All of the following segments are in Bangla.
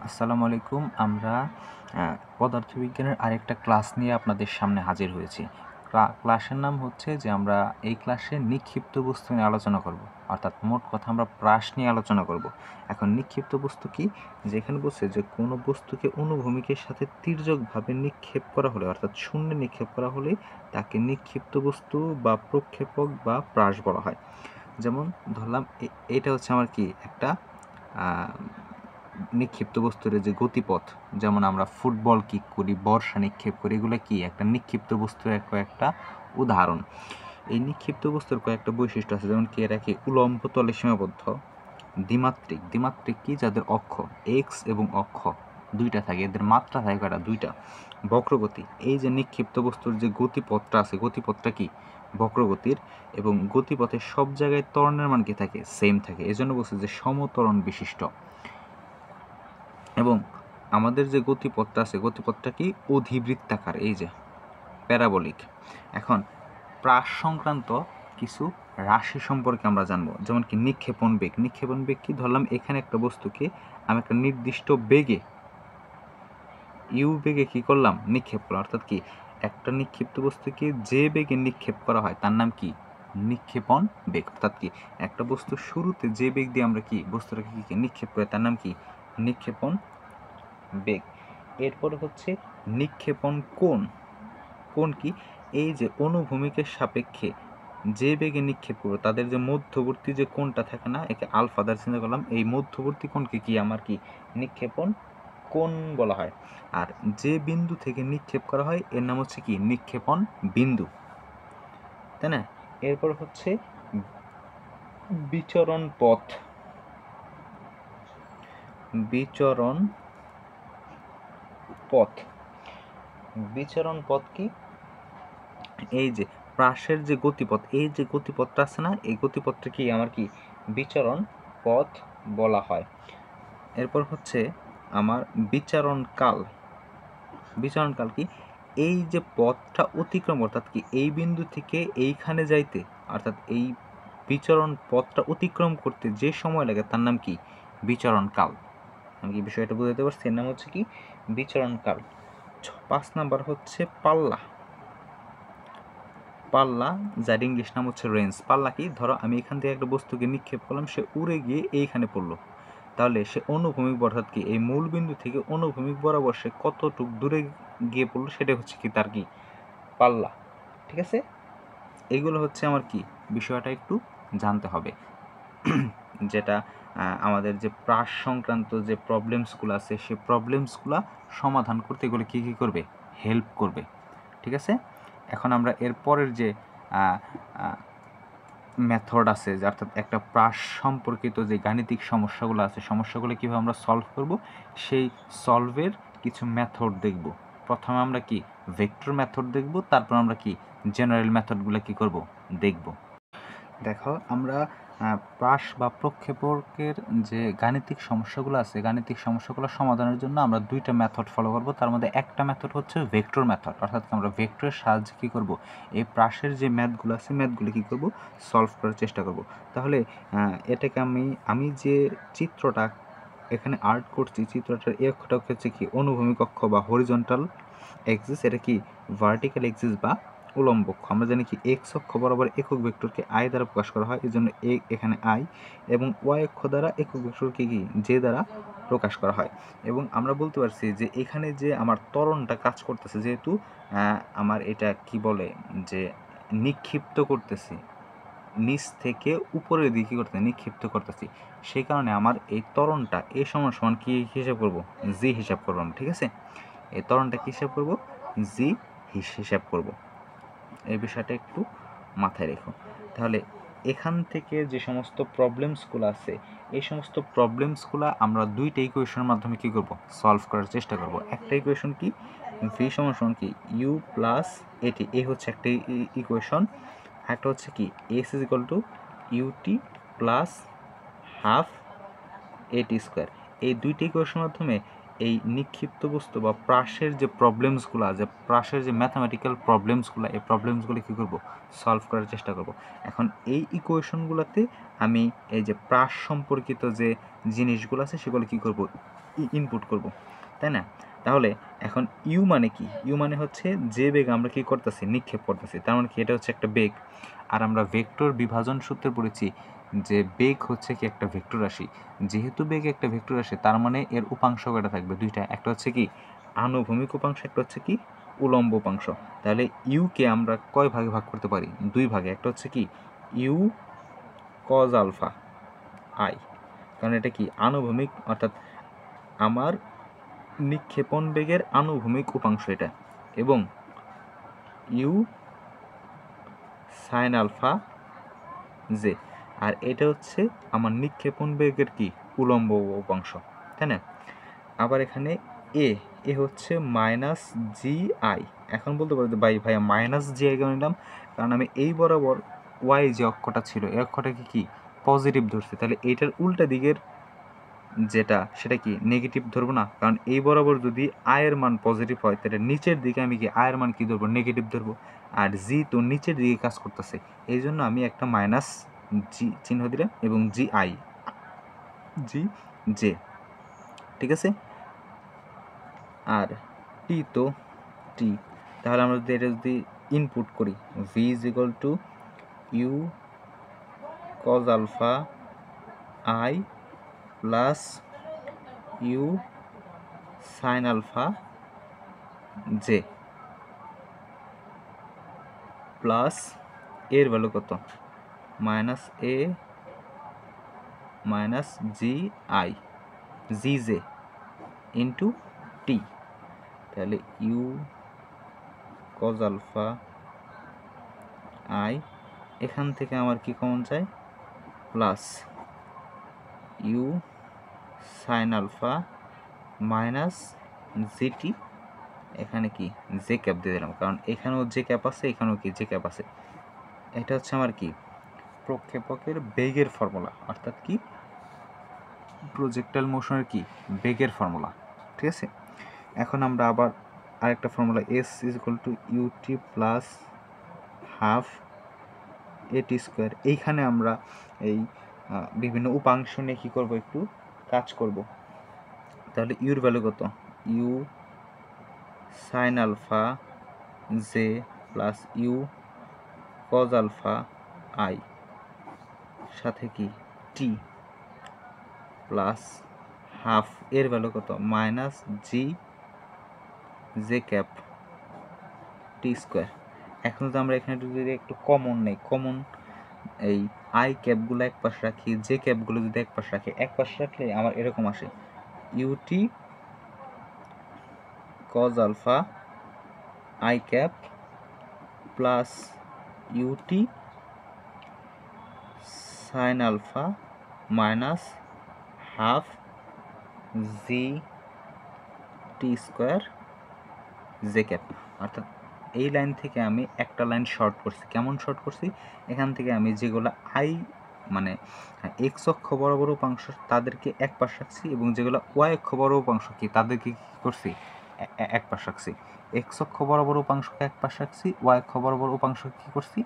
আসসালামু আলাইকুম। আমরা পদার্থবিজ্ঞানের আরেকটা ক্লাস নিয়ে আপনাদের সামনে হাজির হয়েছি। ক্লাসের নাম হচ্ছে যে আমরা এই ক্লাসে নিক্ষিপ্ত বস্তু নিয়ে আলোচনা করব। অর্থাৎ মোট কথা আমরা প্রাস নিয়ে আলোচনা করব। এখন নিক্ষিপ্ত বস্তু কি? যেখানে বলছে যে কোনো বস্তুকে অনুভূমিকের সাথে তির্যকভাবে নিক্ষেপ করা হলে অর্থাৎ শূন্যে নিক্ষেপ করা হলে তাকে নিক্ষিপ্ত বস্তু বা প্রক্ষেপক বা প্রাস বলা হয়। যেমন ধরলাম এটা হচ্ছে আমার কি একটা নিক্ষিপ্ত বস্তুর যে গতিপথ, যেমন আমরা ফুটবল কিক করি, বর্ষা নিক্ষেপ করি, এগুলো কি একটা নিক্ষিপ্ত বস্তুর কয়েকটা উদাহরণ। এই নিক্ষিপ্ত বস্তুর কয়েকটা বৈশিষ্ট্য আছে, যেমন কি এরা কি উলম্ব তলে সীমাবদ্ধ, দ্বিমাত্রিক কি যাদের অক্ষ এক্স এবং অক্ষ দুইটা থাকে, এদের মাত্রা থাকে কয়টা? দুইটা। বক্রগতি, এই যে নিক্ষিপ্ত বস্তুর যে গতিপথটা আছে, গতিপথটা কি বক্রগতির, এবং গতিপথের সব জায়গায় ত্বরণের মান কি থাকে? সেম থাকে। এজন্য বলছে যে সমত্বরণ বিশিষ্ট। এবং আমাদের যে গতিপথটা আছে, গতিপথটা কি অধিবৃত্তাকার, এই যে প্যারাবলিক। এখন প্রাস সংক্রান্ত কিছু রাশি সম্পর্কে আমরা জানবো, যেমন কি নিক্ষেপণ বেগ। নিক্ষেপণ বেগ কি? ধরলাম এখানে একটা বস্তুকে আমি একটা নির্দিষ্ট বেগে, ইউ বেগে কি করলাম? নিক্ষেপ করলাম। অর্থাৎ কি একটা নিক্ষিপ্ত বস্তুকে যে বেগে নিক্ষেপ করা হয় তার নাম কি? নিক্ষেপণ বেগ। অর্থাৎ কি একটা বস্তু শুরুতে যে বেগ দিয়ে আমরা কি বস্তুটাকে নিক্ষেপ করি তার নাম কি? নিক্ষেপণ বেগ। এরপরে হচ্ছে নিক্ষেপণ কোণ। কোণ কি? এই যে অনুভূমিকের সাপেক্ষে যে বেগে নিক্ষেপ করবো তাদের যে মধ্যবর্তী যে কোণটা থাকে না, একে আলফা দ্বারা চিন্তা করলাম, এই মধ্যবর্তী কোণকে কি আমার কি নিক্ষেপণ কোণ বলা হয়। আর যে বিন্দু থেকে নিক্ষেপ করা হয় এর নাম হচ্ছে কি? নিক্ষেপণ বিন্দু, তাই না? এরপর হচ্ছে বিচরণ পথ। বিচরণ পথ, বিচরণ পথ কি? এই যে প্রাসের যে গতিপথ, এই যে গতিপথটা আছে না, এই গতিপথটা কি আমার কি বিচরণ পথ বলা হয়। এরপর হচ্ছে আমার বিচারণ কাল। বিচারণ কাল কি? এই যে পথটা অতিক্রম, অর্থাৎ কি এই বিন্দু থেকে এইখানে যাইতে, অর্থাৎ এই বিচরণ পথটা অতিক্রম করতে যে সময় লাগে তার নাম কি? বিচরণ কাল। আমি কি বিষয়টা বুঝাতে পারছি? এর নাম হচ্ছে কি? বিচরণ কাল। 5 নাম্বার হচ্ছে পাল্লা। পাল্লা, যার ইংলিশ নাম হচ্ছে রেঞ্জ। পাল্লা কি? ধরো আমি এখান থেকে একটা বস্তুকে নিক্ষেপ করলাম, সে উড়ে গিয়ে এইখানে পড়লো, তাহলে সে অনুভূমিক, অর্থাৎ কি এই মূল বিন্দু থেকে অনুভূমিক বরাবর সে কতটুক দূরে গিয়ে পড়লো সেটা হচ্ছে কি তার কি পাল্লা। ঠিক আছে, এইগুলো হচ্ছে আমার কি বিষয়টা একটু জানতে হবে, যেটা আমাদের যে প্রাস সংক্রান্ত যে প্রবলেমসগুলো আছে সেই প্রবলেমসগুলো সমাধান করতে এগুলো কী কী করবে? হেল্প করবে। ঠিক আছে, এখন আমরা এর পরের যে মেথড আছে, অর্থাৎ একটা প্রাস সম্পর্কিত যে গাণিতিক সমস্যাগুলো আছে, সমস্যাগুলো কীভাবে আমরা সলভ করব সেই সলভের কিছু মেথড দেখব। প্রথমে আমরা কি ভেক্টর মেথড দেখব, তারপর আমরা কি জেনারেল মেথডগুলো কি করব দেখব। দেখো, আমরা প্রাস বা প্রক্ষেপকের যে গাণিতিক সমস্যাগুলো আছে, গাণিতিক সমস্যাগুলো সমাধানের জন্য আমরা দুইটা মেথড ফলো করব। তার মধ্যে একটা মেথড হচ্ছে ভেক্টর মেথড, অর্থাৎ আমরা ভেক্টরের সাহায্যে কী করব এই প্রাসের যে ম্যাথগুলো আছে ম্যাথগুলো কী করব সলভ করার চেষ্টা করব। তাহলে এটাকে আমি যে চিত্রটা এখানে আর্ট করছি, চিত্রটার এই অক্ষটা হচ্ছে কি অনুভূমিক অক্ষ বা হরিজন্টাল এক্সিস, এটা কি ভার্টিক্যাল এক্সিস বা উলম্ব অক্ষ। আমরা জানি কি এক্স অক্ষ বরাবর একক ভেক্টরকে আই দ্বারা প্রকাশ করা হয়, এই জন্য এখানে আই, এবং ওয়াই অক্ষ দ্বারা একক ভেক্টরকে কি জে দ্বারা প্রকাশ করা হয়। এবং আমরা বলতে পারছি যে এখানে যে আমার ত্বরণটা কাজ করতেছে, যেহেতু আমার এটা কি বলে যে নিক্ষিপ্ত করতেছি, নিচ থেকে উপরের দিকে করতে নিক্ষিপ্ত করতেছি, সেই কারণে আমার এই ত্বরণটা এ সমান সমান কি হিসাব করব? জি হিসাব করব। ঠিক আছে, এই ত্বরণটা কি হিসাব করব? জি হিসাব করব। এই বিষয়টা একটু মাথায় রেখো। তাহলে এখান থেকে যে সমস্ত প্রবলেমসগুলো আছে এই সমস্ত প্রবলেমসগুলো আমরা দুইটা ইকুয়েশনের মাধ্যমে কী করব? সলভ করার চেষ্টা করব। একটা ইকুয়েশন কি ভি সমান কি ইউ প্লাস এটি, এই হচ্ছে একটা ইকুয়েশন। একটা হচ্ছে কি S is equal to UT plus half এটি স্কোয়ার। এই দুইটি ইকুয়েশনের মাধ্যমে এই নিক্ষিপ্ত বস্তু বা প্রাসের যে প্রবলেমসগুলো আছে, প্রাসের যে ম্যাথামেটিক্যাল প্রবলেমসগুলো, এই প্রবলেমসগুলো কী করব? সলভ করার চেষ্টা করব। এখন এই ইকুয়েশনগুলোতে আমি এই যে প্রাস সম্পর্কিত যে জিনিসগুলো আছে সেগুলো কী করব? ইনপুট করব, তাই না? তাহলে এখন ইউ মানে কি? ইউ মানে হচ্ছে যে বেগ আমরা কি করতেছি, নিক্ষেপ করতেছি, তার মানে কি এটা হচ্ছে একটা বেগ। আর আমরা ভেক্টর বিভাজন সূত্রে পড়েছি যে বেগ হচ্ছে কি একটা ভেক্টর রাশি। যেহেতু বেগ একটা ভেক্টর রাশি, তার মানে এর উপাংশ কয়টা থাকবে? দুইটা, একটা হচ্ছে কি আনুভূমিক উপাংশ, একটা হচ্ছে কি উলম্ব উপাংশ। তাহলে ইউকে আমরা কয় ভাগে ভাগ করতে পারি? দুই ভাগে। একটা হচ্ছে কি ইউ কজ আলফা আই, কারণ এটা কি আনুভূমিক, অর্থাৎ আমার নিক্ষেপণ বেগের আনুভূমিক উপাংশ এটা, এবং ইউ সাইন আলফা জে, আর এটা হচ্ছে আমার নিক্ষেপণ বেগের কি উলম্ব উপাংশ, তাই না? আবার এখানে এ এ হচ্ছে মাইনাস জি আই। এখন বলতে পারো যে ভাইয়া মাইনাস জি আই কেন নিলাম? কারণ আমি এই বরাবর ওয়াই যে অক্ষটা ছিল, এই অক্ষটাকে কি পজিটিভ ধরছি, তাহলে এইটার উল্টা দিকের যেটা সেটা কি নেগেটিভ ধরবো না? কারণ এই বরাবর যদি আয়ের মান পজিটিভ হয়, তাহলে নিচের দিকে আমি কি আয়ের মান কি ধরবো? নেগেটিভ ধরবো। আর জি তো নিচের দিকে কাজ করতেছে, এই জন্য আমি একটা মাইনাস জি চিহ্ন দিলাম, এবং জি আই জি জে, ঠিক আছে? আর টি তো টি, তাহলে আমরা যদি এটা যদি ইনপুট করি, V is equal to you cos alpha I plus you sine alpha J plus এর ভ্যালু কত? Minus A minus G I G J into T. তাহলে ইউ কজ আলফা আই, এখান থেকে আমার কি কমন যায়? Plus you sine alpha minus g t, এখানে কি জে ক্যাপ দিয়ে দিলাম, কারণ এখানেও জে ক্যাপ আছে, এখানেও কি জে ক্যাপ আছে। এটা হচ্ছে আমার কি প্রক্ষেপকের বেগের ফর্মুলা, অর্থাৎ কি প্রজেক্টাইল মোশনের কি বেগের ফর্মুলা, ঠিক আছে? এখন আমরা আবার আরেকটা formula, s is equal to UT plus half এটি স্কোয়ার, এইখানে আমরা এই বিভিন্ন উপাংশ নিয়ে কী করবো, একটু কাজ করব। তাহলে ইউর ভ্যালু কত? U sine alpha J plus u cos alpha i, সাথে কি টি প্লাস হাফ, এর ভ্যালু কত? মাইনাস জি জে ক্যাপ টি স্কোয়ার। এখন যদি আমরা এখানে যদি একটু কমন নেই, কমন এই আই ক্যাপগুলো এক পাশে রাখি, জে ক্যাপগুলো যদি এক পাশে রাখি, এক পাশে রাখলে আমার এরকম আসে u t cos alpha i cap plus u t sine alpha minus half g t square j cap. অর্থাৎ এই লাইন থেকে আমি একটা লাইন শর্ট করছি। কেমন শর্ট করছি? এখান থেকে আমি যেগুলো আই মানে এক্স অক্ষ বরাবর উপাংশ তাদেরকে এক পাশ রাখছি, এবং যেগুলো ওয়াই অক্ষ বরাবর উপাংশ কি তাদেরকে কী করছি? এক পাশ রাখছি। এক্স অক্ষ বরাবর উপাংশকে এক পাশ রাখছি, ওয়াই অক্ষ বরাবর উপাংশ কী করছি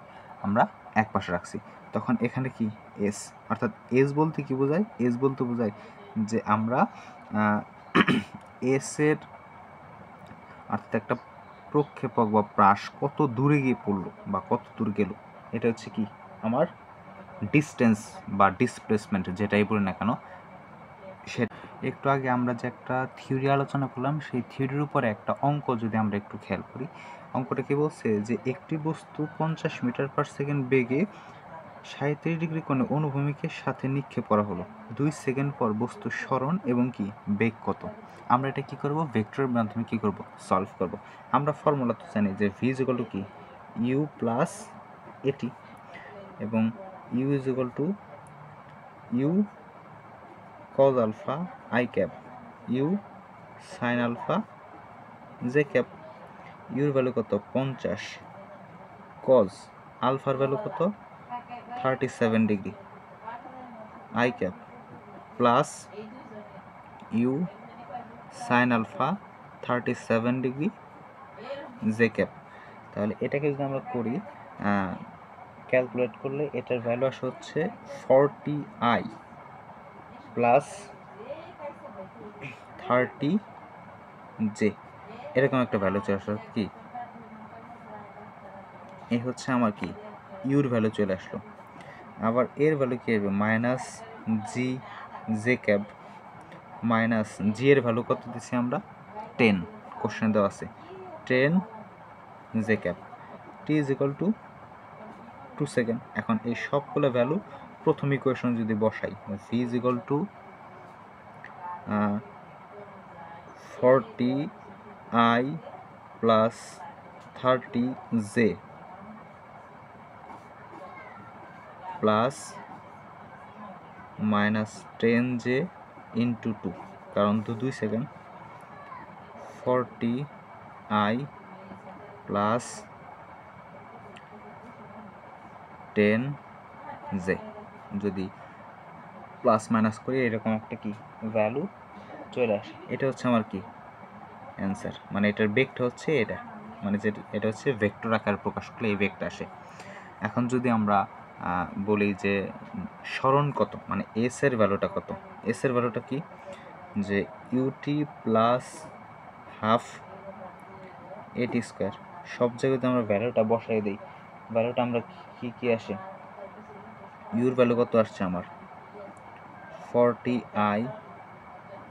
আমরা? এক পাশে রাখছি। তখন এখানে কি এস, অর্থাৎ এস বলতে কি বোঝায়? এস বলতে বোঝায় যে আমরা এস এর অর্থাৎ একটা প্রক্ষেপক বা প্রাস কত দূরে গিয়ে পড়লো বা কত দূর গেল, এটা হচ্ছে কি আমার ডিস্টেন্স বা ডিসপ্লেসমেন্ট, যেটাই বলি না কেন। সে একটু আগে আমরা যে একটা থিওরি আলোচনা করলাম, সেই থিওরির উপরে একটা অঙ্ক যদি আমরা একটু খেয়াল করি, অঙ্কটা কি বলছে যে একটি বস্তু 50 মিটার পার সেকেন্ড বেগে 37 ডিগ্রি কোণে অনুভূমিকের সাথে নিক্ষেপ করা হলো। 2 সেকেন্ড পর বস্তুর সরণ এবং কি বেগ কত? আমরা এটা কি করব? ভেক্টরের মাধ্যমে কি করব? সলভ করব। আমরা ফর্মুলা তো জানি যে ভি ইজ ইকুয়াল টু কি ইউ প্লাস এটি, এবং u is equal to you cos alpha i cap u sine alpha j cap. ইউর ভ্যালু কত? 50, কজ আলফার ভ্যালু কত? 37 degree i cap plus you sine alpha 37 degree j cap. তাহলে এটাকে যদি আমরা করি, ক্যালকুলেট করলে এটার ভ্যালু আসে হচ্ছে 40i প্লাস 30 জে, এরকম একটা ভ্যালু চলে আসলো। কি এই হচ্ছে আমার কি ইউর ভ্যালু চলে আসলো। আবার এর ভ্যালু কি হবে মাইনাস জি জে ক্যাব, মাইনাস জি এর ভ্যালু কত দিচ্ছি আমরা 10, কোশ্চেন দেওয়া আছে 10 J cab, T is equal two 2 second. এখন এই সবগুলো ভ্যালু প্রথম ইকুয়েশন যদি বসাই, V is equal two 40 I plus 30 J plus minus 10 J into 2, কারণ 2 সেকেন্ড, 40 আই প্লাস 10 জে, যদি প্লাস মাইনাস করি এরকম একটা কি ভ্যালু চলে আসে। এটা হচ্ছে আমার কি অ্যান্সার, মানে এটার ভেক্টর হচ্ছে এটা, মানে যে এটা হচ্ছে ভেক্টর আকার প্রকাশ করলে এই ভেক্টর আসে। এখন যদি আমরা বলি যে সরণ কত, মানে এস এর ভ্যালুটা কত, এস এর ভ্যালুটা কি যে ইউটি প্লাস হাফ এটি স্কোয়ার, সব জায়গাতে আমরা ভ্যালুটা বসাই দিই, ভ্যালুটা আমরা কি আসে, ইউর ভ্যালু কত আসছে আমার 40 আই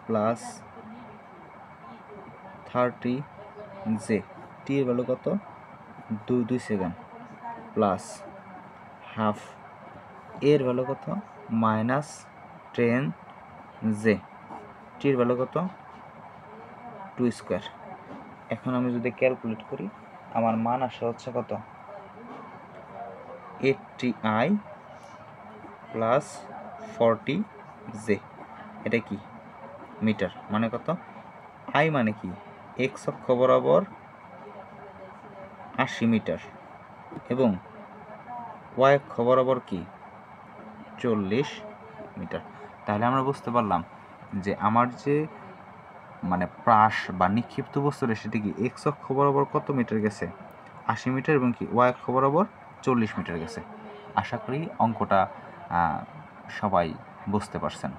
প্লাস 30 জে, টি এর ভ্যালু কত 2 সেকেন্ড প্লাস হাফ, এর ভ্যালু কত মাইনাস 10 জে, টির ভ্যালু কত 2 স্কোয়ার। এখন আমি যদি ক্যালকুলেট করি আমার মান আসে হচ্ছে কত 80 আই প্লাস 40 জে, এটা কি মিটার, মানে কত আই মানে কি এক্স অক্ষ বরাবর 80 মিটার এবং ওয়াই অক্ষ বরাবর কি 40 মিটার। তাহলে আমরা বুঝতে পারলাম যে আমার যে মানে প্রাস বা নিক্ষিপ্ত বস্তুটা সেটা কি এক্স অক্ষ বরাবর কত মিটার গেছে 80 মিটার এবং কি ওয়াই অক্ষ বরাবর 40 মিটার গেছে। আশা করি অঙ্কটা সবাই বুঝতে পারছেন।